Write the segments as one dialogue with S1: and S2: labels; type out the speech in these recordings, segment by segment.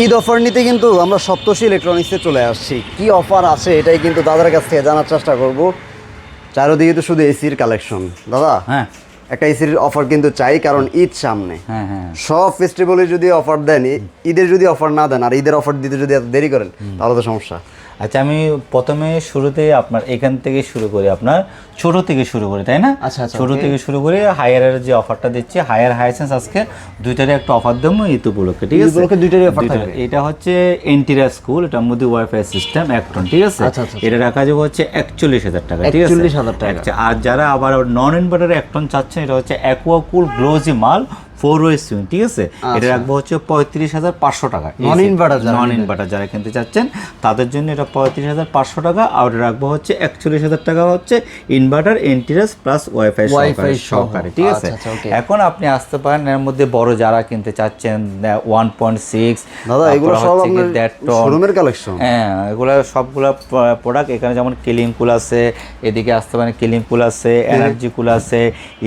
S1: Eid offer নিতে কিন্তু আমরা সপ্তর্ষি ইলেকট্রনিক্সে চলে আসছি। কি অফার আছে এটাই কিন্তু দাদার কাছ থেকে জানার চেষ্টা করব। চারদিকে তো শুধু এসির কালেকশন। দাদা
S2: হ্যাঁ,
S1: একটা এসির অফার কিন্তু চাই, কারণ ঈদ সামনে।
S2: হ্যাঁ হ্যাঁ
S1: সব ফেস্টিভ্যালে যদি অফার দেন, ঈদের যদি অফার না দেন আর ঈদের অফার দিতে যদি এত দেরি করেন তাহলে তো সমস্যা।
S2: আচ্ছা, আমি প্রথমে শুরুতে আপনার এখান থেকে শুরু করি, আপনার ছোট থেকে শুরু করি, তাই না?
S1: আচ্ছা, আচ্ছা,
S2: ছোট থেকে শুরু করি। হায়ারের যে অফারটা দিচ্ছি, হায়ার হাইসেন্স আজকে দুইটারই একটা অফার দেবো ঈদ উপলক্ষে, ঠিক আছে?
S1: দুইটারই অফার থাকবে।
S2: এটা হচ্ছে এন্টিরিয়ার স্কুল, এটার মধ্যে ওয়াইফাই সিস্টেম 1 টন, ঠিক আছে?
S1: আচ্ছা, আচ্ছা,
S2: এটা রাখা যাবে হচ্ছে 41,000 টাকা, ঠিক আছে?
S1: 41,000 টাকা।
S2: আচ্ছা, আর যারা আবার নন ইনভার্টার 1 টন চাচ্ছেন, এটা হচ্ছে অ্যাকুয়াকুল গ্লোজি মাল 4 ওয়ে সুইং, ঠিক আছে? এটা রাখবো হচ্ছে 35,500 টাকা।
S1: নন
S2: ইনভার্টার যারা কিনতে চাচ্ছেন তাদের জন্য এটা 35,500 টাকা। আর রাখবো হচ্ছে 41,000 টাকা হচ্ছে ইনভার্টার, এন্টিরাস প্লাস ওয়াইফাই সহকারে, ঠিক আছে? এখন আপনি আসতে পারেন, এর মধ্যে বড় যারা কিনতে চাচ্ছেন 1.6,
S1: দাদা এগুলো সব আপনার শোরুমের কালেকশন।
S2: হ্যাঁ, এগুলো সবগুলো প্রোডাক্ট। এখানে যেমন কিলিং কুল আছে, এদিকে আসতে পারেন কিলিং কুল আছে, এনার্জি কুল আছে,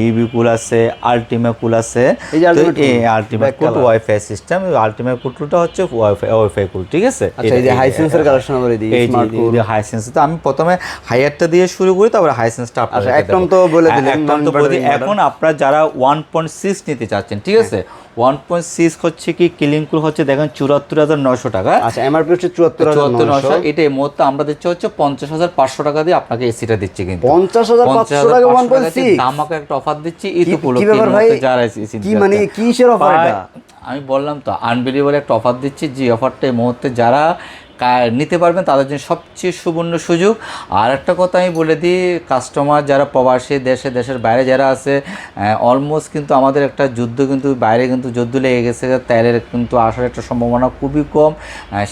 S2: ইবি কুল আছে, আলটিমা কুল আছে। আলটিমেট কুল ওয়াইফাই সিস্টেম, আলটিমেট কুলটা হচ্ছে ওয়াইফাই কুল, ঠিক আছে?
S1: আচ্ছা, এই যে হাইসেন্সের কালেকশন বলে দিই, স্মার্ট কুল,
S2: হাইসেন্স। তো আমি প্রথমে হাইয়ারটা দিয়ে শুরু করি, তারপরে হাইসেন্সটা আপনাদের
S1: একদম তো বলে দিলেন।
S2: এখন আপনারা যারা 1.6 নিতে চাচ্ছেন, ঠিক আছে? 1.6 হচ্ছে কি কিলিং কুল হচ্ছে দেখেন 74,900 টাকা।
S1: আচ্ছা, এমআরপি হচ্ছে 74,900।
S2: এটা এই মুহূর্তে আমরা দিচ্ছি হচ্ছে 50,500 টাকা দিয়ে আপনাকে এসিটা দিচ্ছি। কিন্তু
S1: 50,500 টাকা 1.6
S2: আমাকে একটা অফার দিচ্ছি ঈদ উপলক্ষে।
S1: কি ব্যাপার ভাই?
S2: যারা এসি
S1: কি মানে কিসের অফার এটা?
S2: আমি বললাম তো, আনবিলিভেবল একটা অফার দিচ্ছি। যে অফারটা এই মুহূর্তে যারা নিতে পারবেন তাদের জন্য সবচেয়ে সুবর্ণ সুযোগ। আর একটা কথা আমি বলে দিই, কাস্টমার যারা প্রবাসী দেশের বাইরে যারা আছে, অলমোস্ট কিন্তু আমাদের একটা যুদ্ধ কিন্তু বাইরে কিন্তু যুদ্ধ লেগে গেছে, তেলের কিন্তু আসার একটা সম্ভাবনা খুবই কম।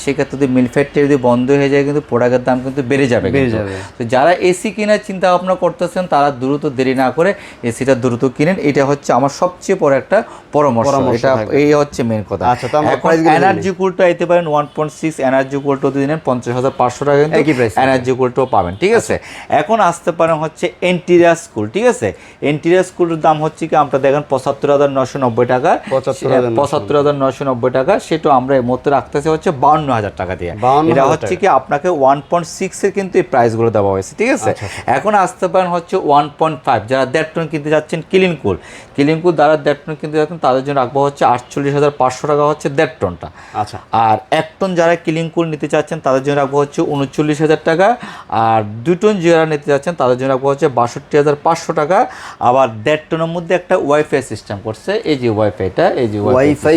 S2: সেক্ষেত্রে যদি মিল ফ্যাক্টরি যদি বন্ধ হয়ে যায় কিন্তু প্রোডাক্টের দাম কিন্তু বেড়ে যাবে। তো যারা এসি কেনার চিন্তা ভাবনা করতেছেন তারা দ্রুত দেরি না করে এসিটা দ্রুত কিনেন। এটা হচ্ছে আমার সবচেয়ে বড় একটা পরামর্শ। এটা এই হচ্ছে মেন কথা। এনার্জি কুলটা আইতে পারেন 1.6 এনার্জি কুলটা দিলেন 50,500 টাকা, এনার্জি কুলটাও পাবেন, ঠিক আছে? এখন আসতে পারেন হচ্ছে এন্টিরিয়ার স্কুল, ঠিক আছে? এন্টিরিয়ার স্কুলের দাম হচ্ছে কি আমরা দেখেন 75,990 টাকা, 75,990 টাকা। সেটা আমরা এই মুহূর্তে রাখতেছি হচ্ছে 52,000 টাকা দিয়ে। এটা হচ্ছে কি আপনাকে 1.6 এর কিন্তু এই প্রাইসগুলো দেওয়া হয়েছে, ঠিক আছে? এখন আসতে পারেন হচ্ছে 1.5 যারা 1.5 টন কিনতে যাচ্ছেন কিলিং কুল যারা 1.5 টন কিনতে যাচ্ছেন তাদের জন্য রাখবো হচ্ছে 48,500 টাকা হচ্ছে 1.5 টনটা।
S1: আচ্ছা,
S2: আর 1 টন যারা কিলিং কুল নিতে চাচ্ছেন তাদের জন্য রাখবো হচ্ছে 39,000 টাকা। আর 2 টন যারা নিতে চাচ্ছেন তাদের জন্য রাখবো হচ্ছে 62,500 টাকা। আবার 1.5 টনের মধ্যে একটা ওয়াইফাই সিস্টেম করছে, এই যে ওয়াইফাইটা, এই যে ওয়াইফাই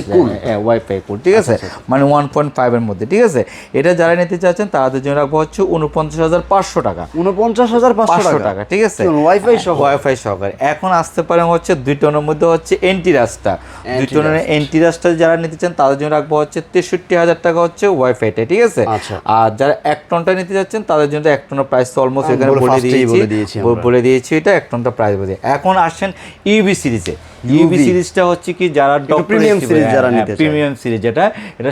S2: কুল, ঠিক আছে? মানে 1.5 এর মধ্যে, ঠিক আছে? এটা যারা নিতে চাচ্ছেন তাদের জন্য রাখবো হচ্ছে 49,500 টাকা,
S1: 49,500
S2: টাকা, ঠিক আছে?
S1: ওয়াইফাই
S2: সহকারে। এখন আসতে পারেন হচ্ছে 2 টনের মধ্যে হচ্ছে এন্টিরাসটা, 2 টনের এন্টিরাসটা যারা নিতে চান তাদের জন্য রাখবো হচ্ছে 63,000 টাকা হচ্ছে ওয়াইফাইটা, ঠিক আছে? আর যারা 1 টনটা নিতে যাচ্ছেন তাদের জন্য 1 টনের প্রাইস তো অলমোস্ট এখানে বলে দিয়েছি এটা 1 টনটা প্রাইস বলে। এখন আসেন ইউবি সিরিজে। ইউবি সিরিজটা হচ্ছে কি যারা
S1: প্রিমিয়াম সিরিজ যারা নিতে চায়,
S2: প্রিমিয়াম সিরিজ এটা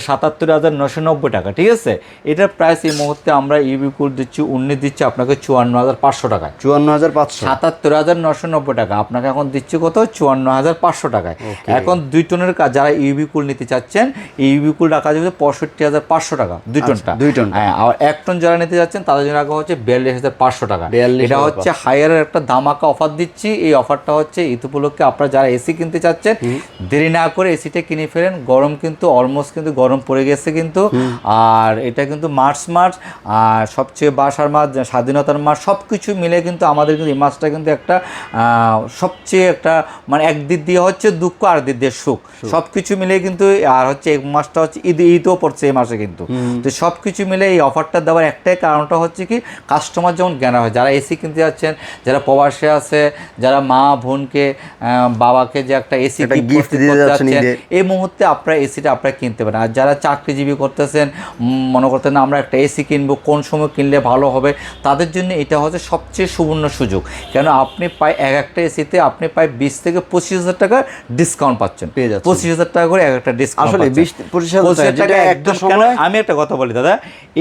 S2: 77,990 টাকা, ঠিক আছে? এটার প্রাইস এই মুহূর্তে আমরা ইউবি কুল দিচ্ছি 19 দিচ্ছি আপনাকে 54,500 টাকায়।
S1: 54,500,
S2: 77,990 টাকা আপনাকে এখন দিচ্ছি কত? 54,500 টাকায়। এখন 2 টনের যারা ইউবি কুল নিতে চাচ্ছেন ইউবি কুল রাখা যাবে 65,500 টাকা 2 টনটা। হ্যাঁ, আর 1 টন যারা নিতে যাচ্ছেন তাদের জন্য রাখা হচ্ছে 42,500 টাকা। এটা হচ্ছে হায়ারের একটা ধামাকা অফার দিচ্ছি। এই অফারটা হচ্ছে ঈদ উপলক্ষে আপনারা যারা এসি কিনতে চাচ্ছেন দেরি না করে এসিটা কিনে ফেলেন। গরম কিন্তু অলমোস্ট কিন্তু গরম পড়ে গেছে কিন্তু। আর এটা কিন্তু মার্চ আর সবচেয়ে বাসার মাস, স্বাধীনতার মাস, সব কিছু মিলে কিন্তু আমাদের কিন্তু এই মাসটা কিন্তু একটা সবচেয়ে একটা মানে একদিক দিয়ে হচ্ছে দুঃখ আর দিক দিয়ে সুখ, সব কিছু মিলে কিন্তু। আর হচ্ছে এই মাসটা হচ্ছে ঈদও পড়ছে এই মাসে কিন্তু। তো সব কিছু মিলে এই অফারটা দেওয়ার একটাই কারণটা হচ্ছে কি কাস্টমার যেমন জ্ঞান হয়, যারা এসি কিনতে যাচ্ছেন, যারা প্রবাসে আছে, যারা মা বোনকে বাবাকে যে একটা এসি গিফট দিতে যাচ্ছেন এই মুহূর্তে আপনারা এসিটা আপনারা কিনতে পারেন। আর যারা চাকরিজীবী করতেছেন, মনে করতেন আমরা একটা এসি কিনবো, কোন সময় কিনলে ভালো হবে, তাদের জন্য এটা হচ্ছে সবচেয়ে সুবর্ণ সুযোগ। কেন আপনি একটা এসিতে আপনি 20 থেকে 25,000 টাকা ডিসকাউন্ট পাচ্ছেন, 25,000 টাকা করে একটা ডিসকাউন্ট। আসলে
S1: 20-25,000 টাকা একটা সময়।
S2: আমি একটা কথা বলি দাদা,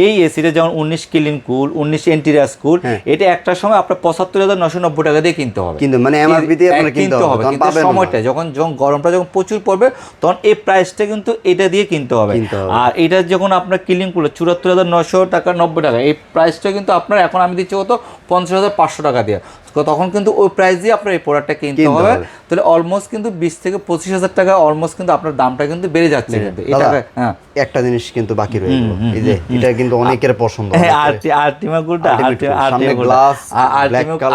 S2: এই এসিটা যেমন 19 ক্লিন কুল, 19 এন্টিরিয়াস কুল, এটা একটা সময় আপনার 75,990 টাকা দিয়ে কিনতে হবে,
S1: কিন্তু মানে এমআরপি দিয়ে আপনারা কিনতে হবে,
S2: কিন্তু সময়টা যখন গরমটা যখন প্রচুর পড়বে তখন এই প্রাইসটা কিন্তু এটা দিয়ে কিনতে হবে। আর এটা যখন আপনার ক্লিন কুল 74,900 টাকা 90 টাকা, এই প্রাইসটা কিন্তু আপনার এখন আমি দিচ্ছি কত 50,500 টাকা দিয়ে, তখন কিন্তু ওই প্রাইস দিয়ে আপনার এই প্রোডাক্টটা কিনতে হবে। তাহলে অলমোস্ট কিন্তু 20 থেকে 25,000 টাকা অলমোস্ট কিন্তু আপনার দামটা কিন্তু বেড়ে যাচ্ছে। কিন্তু এটা হ্যাঁ
S1: একটা জিনিস কিন্তু বাকি রয়ে গেল, এই যে এটা কিন্তু অনেকের পছন্দ,
S2: আল্টিমা কুলটা,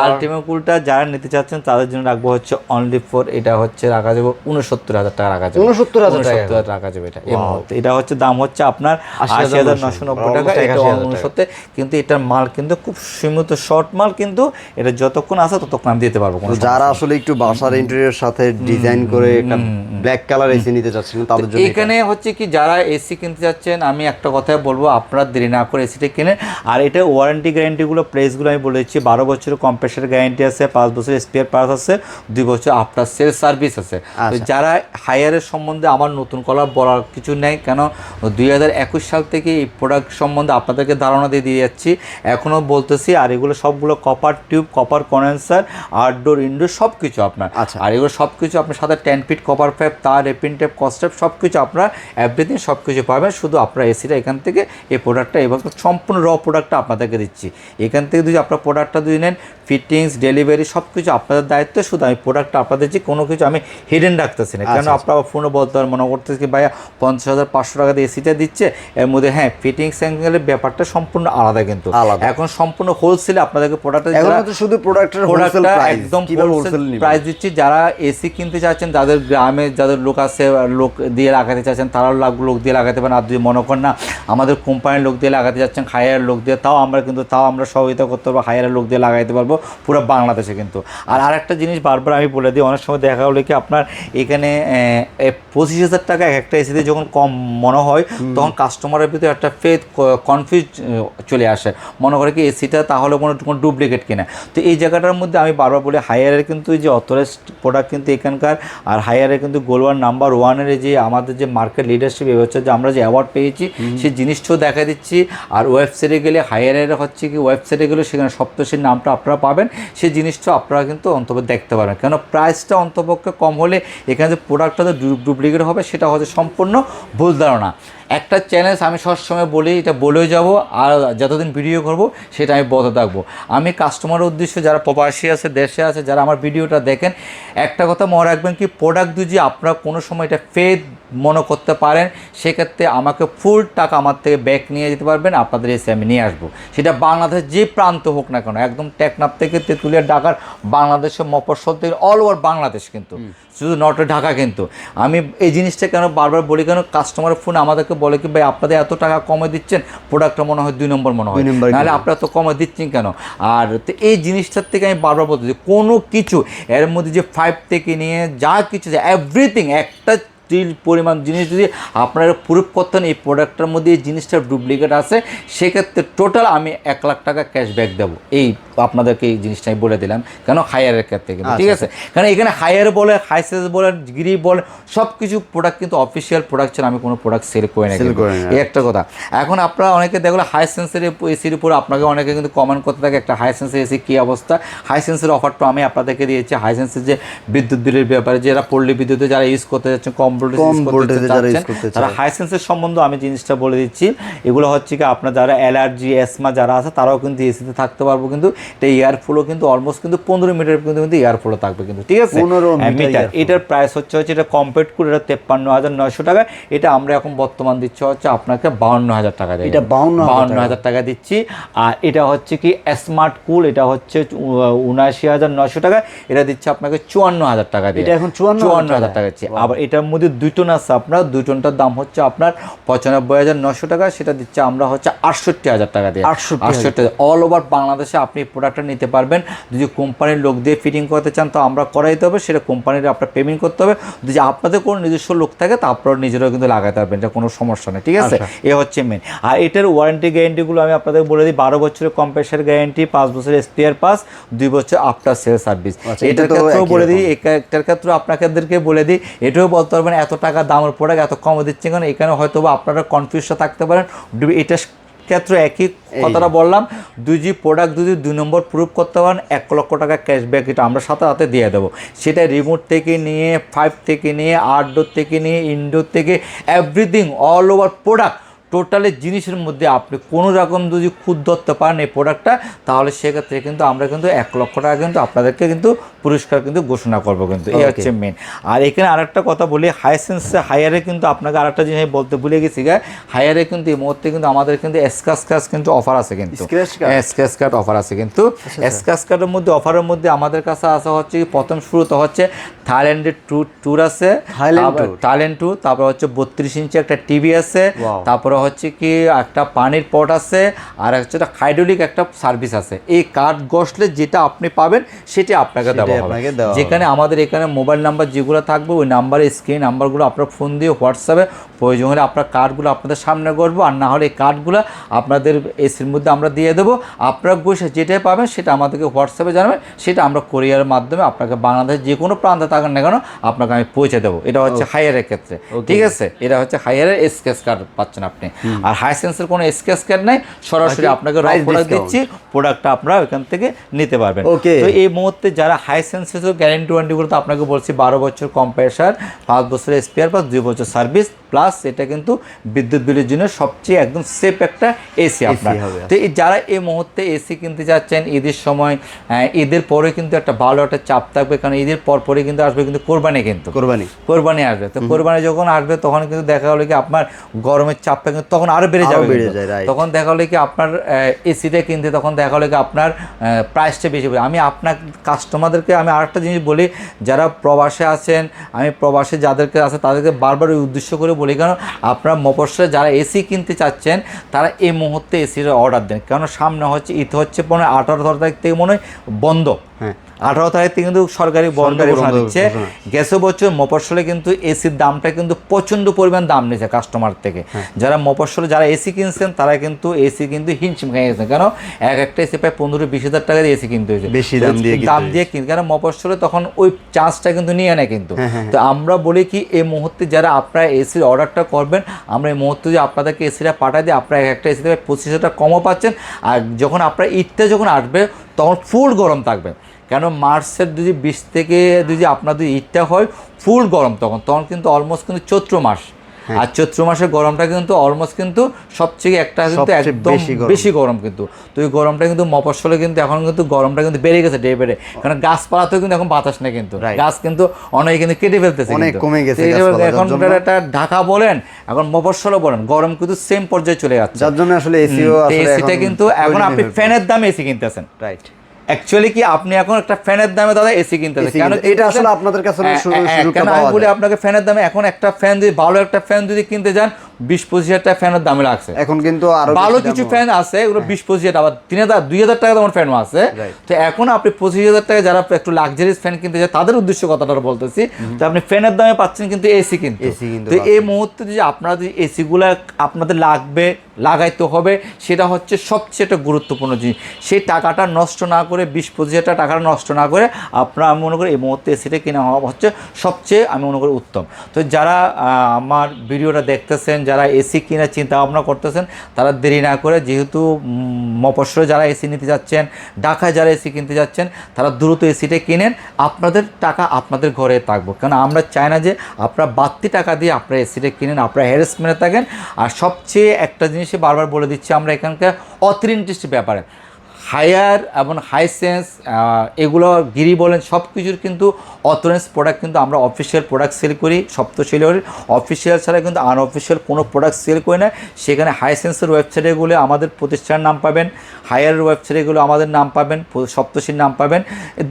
S2: আল্টিমা কুলটা যারা নিতে চাচ্ছেন তাদের জন্য রাখবো হচ্ছে অনলি ফর, এটা হচ্ছে রাখা যাবে 69,000 টাকা রাখা যাবে,
S1: 69,000
S2: টাকা রাখা যাবে এটা এই মুহূর্তে। এটা হচ্ছে দাম হচ্ছে আপনার 80,990 টাকা, এটা 69, কিন্তু এটার মাল কিন্তু খুব সীমিত শর্ট মাল, কিন্তু এটা যতক্ষণ আছে ততক্ষণ আমি দিতে পারবো।
S1: যারা আসলে একটু বাসার ইন্টেরিয়র সাথে ডিজাইন করে একটা ব্ল্যাক কালার এসি নিতে চাচ্ছেন তাদের জন্য
S2: এখানে হচ্ছে কি যারা এসি কিনতে যাচ্ছেন, আমি একটা কথাই বলবো, আপনারা দেরি না করে এসিটা কিনে। আর এটা ওয়ারেন্টি গ্যারান্টিগুলো প্রাইসগুলো আমি বলে দিচ্ছি, 12 বছরের কম্প্রেসার গ্যারান্টি আছে, 5 বছরের স্পেয়ার পার্টস আছে, 2 বছর আফটার সেল সার্ভিস আছে। তো যারা হায়ারের সম্বন্ধে আমার নতুন কথা বলার কিছু নেই, কেন 2021 সাল থেকে এই প্রোডাক্ট সম্বন্ধে আপনাদেরকে ধারণা দিয়ে যাচ্ছি, এখনও বলতেছি। আর এগুলো সবগুলো copper tube, copper condenser, outdoor indoor সব কিছু আপনার। আর এগুলো সব কিছু আপনার সাথে 10 ফিট কপার পাইপ, তার রেপিন টেপ, কস্টেপ সব কিছু আপনার এভরিথিং সব কিছু পাবেন। শুধু আপনার এসিটা এখান থেকে এই প্রোডাক্টটা এবং সম্পূর্ণ র প্রোডাক্টটা আপনাদেরকে দিচ্ছি। এখান থেকে যদি আপনার প্রোডাক্টটা যদি নেন, ফিটিংস, ডেলিভারি সব কিছু আপনাদের দায়িত্ব। শুধু আমি প্রোডাক্টটা আপনাদের দিচ্ছি, কোনো কিছু আমি হিডেন রাখতেছি না। কেন আপনারা ফোনে বলতে পারেন, মনে করতেছি কি ভাইয়া 50,500 টাকা দিয়ে এসিটা দিচ্ছে, এর মধ্যে হ্যাঁ ফিটিংস অ্যাঙ্গেলের ব্যাপারটা সম্পূর্ণ আলাদা, কিন্তু এখন সম্পূর্ণ হোলসেলে আপনাদেরকে প্রোডাক্টটা
S1: শুধু প্রোডাক্টের হোলসেল
S2: একদম হোলসেল প্রাইস দিচ্ছি। যারা এসি কিনতে চাচ্ছেন, যাদের গ্রামে যাদের লোক আছে, লোক দিয়ে লাগাতে চাচ্ছেন, তারাও লোক দিয়ে লাগাতে পারেন। আর যদি মনে করেন না আমাদের কোম্পানির লোক দিয়ে লাগাতে যাচ্ছেন, হায়ার লোক দিয়ে, তাও আমরা সহযোগিতা করতে পারবো, হায়ারের লোক দিয়ে লাগাইতে পারবো পুরো বাংলাদেশে কিন্তু। আর আরেকটা জিনিস বারবার আমি বলে দিই, অনেক সময় দেখা হলো কি আপনার এখানে 25,000 টাকা একটা এসিতে যখন কম মনে হয়, তখন কাস্টমারের ভিতরে একটা কনফিউজ চলে আসে, মনে করে কি এসিটা তাহলে কোনো ডুপ্লিকেট কিনা। তো এই জায়গাটার মধ্যে আমি বারবার বলি, হায়ারের কিন্তু যে অথরাইজড প্রোডাক্ট কিন্তু এখানকার, আর হায়ারের কিন্তু গোলওয়ার নাম্বার 1-এর যে আমাদের যে মার্কেট লিডারশিপ হচ্ছে, যে আমরা যে অ্যাওয়ার্ড পেয়েছি সেই জিনিসটাও দেখা দিচ্ছি। আর ওয়েবসাইটে গেলে হায়ারের হচ্ছে কি ওয়েবসাইটে গেলে সেখানে সপ্তর্ষির নামটা আপনারা পাবেন, সেই জিনিসটাও আপনারা কিন্তু অন্তত দেখতে পারবেন। কেন প্রাইসটা অন্তপক্ষে কম হলে এখানে যে প্রোডাক্টটা ডুপ্লিকেট হবে সেটা হচ্ছে সম্পূর্ণ ভুল ধারণা। একটা চ্যালেঞ্জ আমি সবসময় বলি, এটা বলেও যাব, আর যতদিন ভিডিও করব সেটা আমি বলতে থাকবো। আমি কাস্টমারের উদ্দেশ্যে যারা প্রবাসী আছে, দেশে আছে, যারা আমার ভিডিওটা দেখেন, একটা কথা মনে রাখবেন কি, প্রোডাক্ট যদি আপনারা কোনো সময় এটা ফেক মনে করতে পারেন, সেক্ষেত্রে আমাকে ফুল টাকা আমার থেকে ব্যাক নিয়ে যেতে পারবেন, আপনাদের এসে আমি নিয়ে আসবো। সেটা বাংলাদেশের যে প্রান্ত হোক না কেন, একদম টেকনাফ থেকে তেঁতুলিয়া, ঢাকার, বাংলাদেশের মফস্বল থেকে অল ওভার বাংলাদেশ, কিন্তু শুধু নট ঢাকা। কিন্তু আমি এই জিনিসটা কেন বারবার বলি, কেন কাস্টমারের ফোন আমাদেরকে বলে কি ভাই আপনাদের এত টাকা কমে দিচ্ছেন, প্রোডাক্টটা মনে হয় 2 নম্বর মনে হয়, নাহলে আপনারা তো কমে দিচ্ছেন কেন। আর তো এই জিনিসটার থেকে আমি বারবার বলতে যে কোনো কিছু এর মধ্যে যে 5 থেকে নিয়ে যা কিছু এভরিথিং, একটা পরিমাণ জিনিস যদি আপনারা প্রুফ করতেন এই প্রোডাক্টটার মধ্যে এই জিনিসটা ডুপ্লিকেট আছে, সেক্ষেত্রে টোটাল আমি 1 লাখ টাকা ক্যাশব্যাক দেবো। এই আপনাদেরকে এই জিনিসটা আমি বলে দিলাম, কেন হায়ারের ক্ষেত্রে কিন্তু, ঠিক আছে। কারণ এখানে হায়ার বলে, হাইসেস বলে, গিরি বলে, সব কিছু প্রোডাক্ট কিন্তু অফিসিয়াল প্রোডাক্ট ছাড়া আমি কোনো প্রোডাক্ট সেল করি না, এই একটা কথা। এখন আপনারা অনেকে দেখলো হাইসেন্সের এসির উপরে আপনাকে অনেকে কিন্তু কমেন্ট করতে থাকে, একটা হাইসেন্সের এসি কী অবস্থা। হাইসেন্সের অফারটা আমি আপনাদেরকে দিয়েছি। হাইসেন্সের যে বিদ্যুৎ বিলের ব্যাপারে, যারা পল্লী বিদ্যুতে যারা ইউজ করতে যাচ্ছেন, তারা হাইসেন্সের সম্বন্ধে আমি জিনিসটা বলে দিচ্ছি। এগুলো হচ্ছে কি আপনার যারা অ্যালার্জি, অ্যাসমা যারা আছে, তারাও কিন্তু এসিতে থাকতে পারবো। কিন্তু এটা এয়ার ফ্লো কিন্তু অলমোস্ট কিন্তু 15 মিটার কিন্তু এয়ার ফ্লো থাকবে কিন্তু, ঠিক আছে, মিটার। এটার প্রাইস হচ্ছে এটা কম্পেট করে এটা 53,900 টাকা। এটা আমরা এখন বর্তমান দিচ্ছি হচ্ছে আপনাকে 52,000 টাকা দিয়ে, এটা 52,000 টাকা দিচ্ছি। আর এটা হচ্ছে কি স্মার্ট কুল, এটা হচ্ছে 79,900 টাকা, এটা দিচ্ছে আপনাকে 54,000 টাকা দিয়ে, এটা এখন 54,000 টাকা দিচ্ছি। আবার এটার মধ্যে 2 টন আছে আপনার, 2 টনটার দাম হচ্ছে আপনার 95,900 টাকা, সেটা দিচ্ছে আমরা হচ্ছে 68,000 টাকা দিয়ে, 68,000। অল ওভার বাংলাদেশে আপনি প্রোডাক্টটা নিতে পারবেন। যদি কোম্পানির লোক দিয়ে ফিটিং করতে চান তো আমরা করাইতে হবে, সেটা কোম্পানির আপনার পেমেন্ট করতে হবে। যদি আপনাদের কোনো নিজস্ব লোক থাকে তা আপনারা নিজেরাও কিন্তু লাগাতে পারবেন, এটা কোনো সমস্যা নেই, ঠিক আছে। এ হচ্ছে মেন। আর এটার ওয়ারেন্টি গ্যারেন্টিগুলো আমি আপনাদের বলে দিই, 12 বছরের কম্প্রেসার গ্যারেন্টি, 5 বছরের স্পেয়ার পাস, 2 বছর আফটার সেল সার্ভিস। এটার ক্ষেত্রেও বলে দিই, এটার ক্ষেত্রেও আপনাদেরকে বলে দিই, এটাও বলতে পারবেন এত টাকা দামের প্রোডাক্ট এত কম দিচ্ছে কেন। এখানে হয়তো বা আপনারা কনফিউজটা থাকতে পারেন, এটা ক্ষেত্রে একই কথাটা বললাম, 2G প্রোডাক্ট যদি 2 নম্বর প্রুভ করতে পারেন 1 লক্ষ টাকা ক্যাশব্যাক এটা আমরা সাথে সাথে দিয়ে দেবো। সেটা রিমোট থেকে নিয়ে 5 থেকে নিয়ে আউটডোর থেকে নিয়ে ইনডোর থেকে everything all over product totally জিনিসের মধ্যে আপনি কোনো রকম যদি খুদ ধরতে পারেন এই প্রোডাক্টটা, তাহলে সেক্ষেত্রে কিন্তু আমরা কিন্তু 1 লক্ষ টাকা কিন্তু আপনাদেরকে কিন্তু পুরস্কার কিন্তু ঘোষণা করবো কিন্তু, এই হচ্ছে মেন। আর এখানে আরেকটা কথা বলি, হাইসেন্সে হায়ারে কিন্তু আপনাকে আরেকটা জিনিস আমি বলতে ভুলে গেছি, হায়ারে কিন্তু এই মুহূর্তে কিন্তু আমাদের কিন্তু স্ক্র্যাচ কিন্তু অফার আছে কিন্তু, স্ক্র্যাচ কার্ড অফার আছে কিন্তু। স্ক্র্যাচ কার্ডের মধ্যে অফারের মধ্যে আমাদের কাছে আসা হচ্ছে কি, প্রথম শুরুতে হচ্ছে থাইল্যান্ডের ট্যুর আছে, থাইল্যান্ড ট্যুর, তারপর হচ্ছে 32 ইঞ্চি একটা টিভি আছে, তারপরে হচ্ছে কি একটা পানির পট আছে, আর হচ্ছে হাইড্রোলিক একটা সার্ভিস আছে। এই কার্ড বসলে যেটা আপনি পাবেন সেটা আপনাকে দেওয়া হবে। যেখানে আমাদের এখানে মোবাইল নাম্বার যেগুলো থাকবে ওই নাম্বারে স্ক্রিন নাম্বারগুলো আপনার ফোন দিয়ে হোয়াটসঅ্যাপে প্রয়োজন হলে আপনার কার্ডগুলো আপনাদের সামনে করবো, আর না হলে এই কার্ডগুলো আপনাদের এসির মধ্যে আমরা দিয়ে দেবো। আপনারা বসে যেটাই পাবেন সেটা আমাদেরকে হোয়াটসঅ্যাপে জানাবেন, সেটা আমরা কোরিয়ারের মাধ্যমে আপনাকে বাংলাদেশের যে কোনো প্রান্তে থাকেন না কেন আপনাকে আমি পৌঁছে দেবো। এটা হচ্ছে হায়ারের ক্ষেত্রে, ঠিক আছে? এটা হচ্ছে হায়ারের স্ক্র্যাচ কার্ড পাচ্ছেন আপনি। আর হাইসেন্সের কোনো স্ক্র্যাচ কার্ড নাই, সরাসরি আপনাকে র প্রোডাক্ট দিচ্ছি, প্রোডাক্টটা আপনারা ওইখান থেকে নিতে পারবেন। তো এই মুহূর্তে যারা হাইসেন্সের গ্যারেন্টি ওয়ারেন্টিগুলো তো আপনাকে বলছি 12 বছর কম্প্রেসার, 5 বছরের স্পেয়ার পার্টস, 2 বছর সার্ভিস, প্লাস এটা কিন্তু বিদ্যুৎ বিলের জন্য সবচেয়ে একদম সেফ একটা এসি আপনার। তো যারা এই মুহূর্তে এসি কিনতে যাচ্ছেন ঈদের সময়, ঈদের পরে কিন্তু একটা ভালো একটা চাপ থাকবে, কারণ ঈদের পরে কিন্তু আসবে কিন্তু কোরবানি, কিন্তু কোরবানি আসবে। তো কোরবানি যখন আসবে তখন কিন্তু দেখা হলো কি আপনার গরমের চাপটা কিন্তু তখন আরো বেড়ে যাবে। তখন দেখা হলো কি আপনার এসিটা কিনতে তখন দেখা হলো কি আপনার প্রাইসটা বেশি হবে। আমি আপনার কাস্টমারদেরকে আমি আরেকটা জিনিস বলি, যারা প্রবাসে আছেন, আমি প্রবাসে যাদেরকে আছে তাদেরকে বারবার ওই উদ্দেশ্য করে বলি, কারণ আপনার মফস্বলে যারা এসি কিনতে চাচ্ছেন তারা এই মুহূর্তে এসির অর্ডার দেন, কারণ সামনে হচ্ছে ঈদ হচ্ছে 18 তারিখ থেকে মনে হয় বন্ধ, 18 তারিখ থেকে কিন্তু সরকারি বন্ধ ঘোষণা দিচ্ছে। গেছে বছর মফস্বলে কিন্তু এসির দামটা কিন্তু প্রচণ্ড পরিমাণ দাম নিয়েছে কাস্টমার থেকে। যারা মফস্বলে যারা এসি কিনছেন তারা কিন্তু এসি কিন্তু হিমশিম খেয়ে গেছেন, কারণ একটা এসি প্রায় 15-20 হাজার টাকা দিয়ে এসি কিনতে হয়েছে, বেশি দাম দিয়ে কিনতে, কারণ মফস্বলে তখন ওই চার্জটা কিন্তু নিয়ে নেয় কিন্তু। তো আমরা বলি কি এই মুহূর্তে যারা আপনারা এসির অর্ডারটা করবেন, আমরা এই মুহূর্তে যদি আপনাদেরকে এসিটা পাঠাই দিই, আপনারা একটা এসিতে 25,000 টাকা কমও পাচ্ছেন। আর যখন আপনার ঈদটা যখন আসবে তখন ফুল গরম থাকবে, কেন মার্চের যদি 20 থেকে যদি আপনার যদি ঈদটা হয় ফুল গরম, তখন কিন্তু অলমোস্ট কিন্তু চৈত্র মাস, আর চৈত্র মাসের গরমটা কিন্তু অলমোস্ট কিন্তু সবচেয়ে একটা কিন্তু একদম বেশি গরম কিন্তু। তো এই গরমটা কিন্তু মফস্বলে কিন্তু এখন কিন্তু গরমটা কিন্তু বেড়ে গেছে ডে বেড়ে, কারণ গাছপালাতেও কিন্তু এখন বাতাস নেই কিন্তু, গাছ কিন্তু অনেকে কিন্তু কেটে ফেলতেছে, অনেক কমে গেছে। এখন একটা ঢাকা বলেন এখন মফস্বলে বলেন গরম কিন্তু সেম পর্যায়ে চলে যাচ্ছে, যার জন্য আসলে এসিটা কিন্তু এখন আপনি ফ্যানের দামে এসি কিনতেছেন, রাইট? অ্যাকচুয়ালি কি আপনি এখন একটা ফ্যানের দামে দাদা এসি কিনতেছেন, কেন এটা আসলে আপনাদের কাছে কেন আমি বলি আপনাকে ফ্যানের দামে, এখন একটা ফ্যান যদি ভালো একটা ফ্যান যদি কিনতে যান 20-25 টাকা ফ্যানের দামে লাগছে, এখন কিন্তু আরো ভালো কিছু ফ্যান আছে এগুলো 20-25 টাকা, আবার 3,000-2,000 টাকা দামের ফ্যানও আছে। তো এখন আপনি 25,000 টাকা যারা একটু লাক্সারিয়াস ফ্যান কিনতে যায় তাদের উদ্দেশ্য কথাটা বলতেছি, তো আপনি ফ্যানের দামে পাচ্ছেন কিন্তু এসি কিন্তু। তো এই মুহূর্তে যে আপনারা যে এসিগুলা আপনাদের লাগবে লাগাইতে হবে, সেটা হচ্ছে সবচেয়ে একটা গুরুত্বপূর্ণ জিনিস। সেই টাকাটা নষ্ট না করে 20-25 টাকাটা নষ্ট না করে আপনারা, আমি মনে করি এই মুহূর্তে এসিটা কিনা হচ্ছে সবচেয়ে আমি মনে করি উত্তম। তো যারা আমার ভিডিওটা দেখতেছেন, যারা এসি কেনার চিন্তা ভাবনা করতেছেন, তারা দেরি না করে, যেহেতু মফস্বলে যারা এসি নিতে যাচ্ছেন, ঢাকায় যারা এসি কিনতে যাচ্ছেন, তারা দ্রুত এসিটা কিনেন, আপনাদের টাকা আপনাদের ঘরে থাকবে। কারণ আমরা চাই না যে আপনারা বাড়তি টাকা দিয়ে আপনারা এসিটা কিনেন, আপনারা হ্যারাসমেন্টে থাকেন। আর সবচেয়ে একটা জিনিসই বারবার বলে দিচ্ছি আমরা এখানকার অথেন্টিসিটির ব্যাপারে, হায়ার এবং হাইসেন্স এগুলো গিরি বলেন সব কিছুর কিন্তু অথরেন্স প্রোডাক্ট কিন্তু আমরা অফিসিয়াল প্রোডাক্ট সেল করি, সপ্ত সেল করি, অফিসিয়াল ছাড়া কিন্তু আনঅফিসিয়াল কোনো প্রোডাক্ট সেল করি না। সেখানে হাইসেন্সের ওয়েবসাইটেগুলো আমাদের প্রতিষ্ঠানের নাম পাবেন, হায়ারের ওয়েবসাইটগুলো আমাদের নাম পাবেন, সপ্তশীর নাম পাবেন।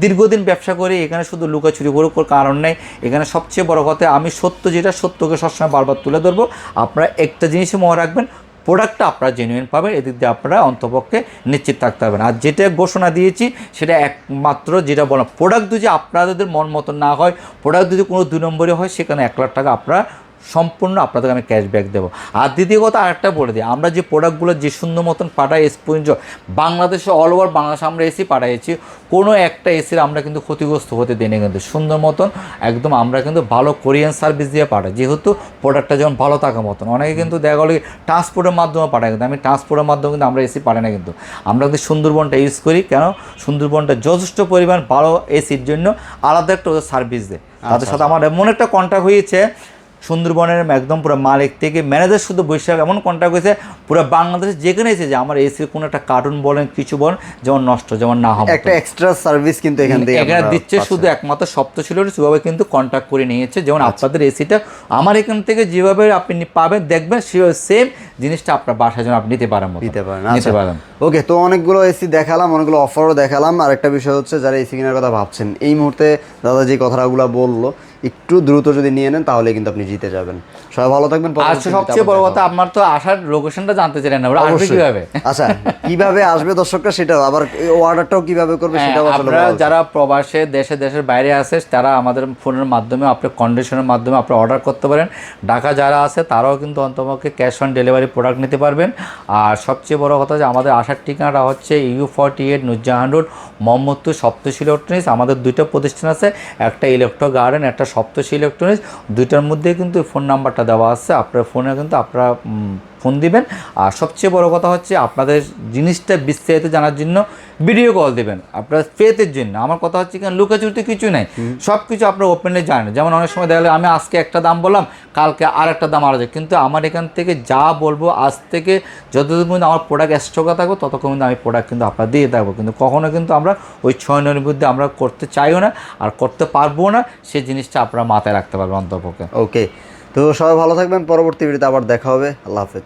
S2: দীর্ঘদিন ব্যবসা করি, এখানে শুধু লুকাচুরি করে কারণ নেই। এখানে সবচেয়ে বড় কথা আমি সত্য যেটা সত্যকে সবসময় বারবার তুলে ধরবো। আপনারা একটা জিনিসই মনে রাখবেন, প্রোডাক্টটা আপনারা জেনুইন পাবেন, এদিক দিয়ে আপনারা অন্তপক্ষে নিশ্চিত থাকতে পারবেন। আর যেটা ঘোষণা দিয়েছি সেটা একমাত্র যেটা বললাম, প্রোডাক্ট যদি আপনাদের মন মতো না হয়, প্রোডাক্ট যদি কোনো 2 নম্বরে হয়, সেখানে 1 লাখ টাকা আপনারা সম্পূর্ণ আপনাদের আমি ক্যাশব্যাক দেবো। আর দ্বিতীয় কথা আরেকটা বলে দিই, আমরা যে প্রোডাক্টগুলো যে সুন্দর মতন পাঠাই এস পর্যন্ত বাংলাদেশে অল ওভার বাংলাদেশে আমরা এসি পাঠাইছি, কোনো একটা এসির আমরা কিন্তু ক্ষতিগ্রস্ত হতে দিই না, কিন্তু সুন্দর মতন একদম আমরা কিন্তু ভালো কোরিয়ান সার্ভিস দিয়ে পাঠাই, যেহেতু প্রোডাক্টটা যেমন ভালো থাকার মতন। অনেকে কিন্তু দেখা গেলো ট্রান্সপোর্টের মাধ্যমে পাঠায়, কিন্তু আমি ট্রান্সপোর্টের মাধ্যমে কিন্তু আমরা এসি পাঠাই না, কিন্তু আমরা কিন্তু সুন্দরবনটা ইউজ করি। কেন সুন্দরবনটা যথেষ্ট পরিমাণ ভালো এসির জন্য আলাদা একটা সার্ভিস দেয়। তাদের সাথে আমার এমন একটা কন্ট্যাক্ট হয়েছে সুন্দরবনের একদম পুরো মালিক থেকে ম্যানেজার শুধু বৈশাখ এমন কন্ট্যাক্ট হয়েছে পুরো বাংলাদেশে যেখানে এসে যে আমার এসির কোনো একটা কার্টুন বলেন কিছু বলেন যেমন নষ্ট যেমন না হবে,
S1: একটা এক্সট্রা সার্ভিস কিন্তু এখান থেকে
S2: এখানে দিচ্ছে। শুধু একমাত্র সপ্তশীল সেভাবে কিন্তু কন্ট্যাক্ট করে নিয়েছে, যেমন আপনাদের এসিটা আমার এখান থেকে যেভাবে আপনি পাবেন দেখবেন সেম জিনিসটা আপনার বাসায় যেন আপনি নিতে পারেন নিতে পারেন।
S1: ওকে, তো অনেকগুলো এসি দেখালাম, অনেকগুলো অফারও দেখালাম। আর একটা বিষয় হচ্ছে যারা এসি কেনার কথা ভাবছেন এই মুহূর্তে দাদা যে কথাগুলো বললো একটু দ্রুত যদি নিয়ে নেন তাহলে কিন্তু আপনি জিতে যাবেন। সবাই ভালো থাকবেন।
S2: আর সবচেয়ে বড় কথা আপনার তো আসার লোকেশনটা জানতে চাইলেন না, ওরা আসবে কিভাবে?
S1: আচ্ছা, কিভাবে আসবে দর্শকরা সেটাও আবার অর্ডারটাও কিভাবে করবে সেটাও আসলে
S2: আপনারা যারা প্রবাসে দেশের বাইরে আছে তারা আমাদের ফোনের মাধ্যমে আপনার কন্ডিশনের মাধ্যমে আপনি অর্ডার করতে পারেন। ঢাকা যারা আছে তারাও কিন্তু অন্তপক্ষে ক্যাশ অন ডেলিভারি প্রোডাক্ট নিতে পারবেন। আর সবচেয়ে বড় কথা যে আমাদের আসার ঠিকানাটা হচ্ছে U48 Nurjahan road, Mohammadpur, Saptashi electronics. আমাদের দুইটা প্রতিষ্ঠান আছে, একটা ইলেকট্রো গার্ডেন, একটা সপ্তশী ইলেকট্রনিক্স। দুইটার মধ্যে কিন্তু ফোন নাম্বারটা দেওয়া আছে, আপনার ফোনে কিন্তু আপনারা ফোন দিবেন। আর সবচেয়ে বড় কথা হচ্ছে আপনাদের জিনিসটা বিস্তারিত জানার জন্য ভিডিও কল দেবেন, আপনার ফেথের জন্য। আমার কথা হচ্ছে কেন লুকাচুরিতে কিছু নাই, সব কিছু আপনার ওপেনলি জানেন। যেমন অনেক সময় দেখা গেলো আমি আজকে একটা দাম বললাম, কালকে আর একটা দাম আলাদা, কিন্তু আমার এখান থেকে যা বলবো আজ থেকে যতদিন পর্যন্ত আমার প্রোডাক্ট স্টকে থাকবো ততক্ষণ কিন্তু আমি প্রোডাক্ট কিন্তু আপনার দিয়ে থাকবো। কিন্তু কখনো কিন্তু আমরা ওই 6 দিনের মধ্যে আমরা করতে চাইও না আর করতে পারবো না, সেই জিনিসটা আপনারা মাথায় রাখতে পারবেন অন্তপক্ষে।
S1: ওকে, তো সবাই ভালো থাকবেন। পরবর্তী ভিডিওতে আবার দেখা হবে। আল্লাহ হাফেজ।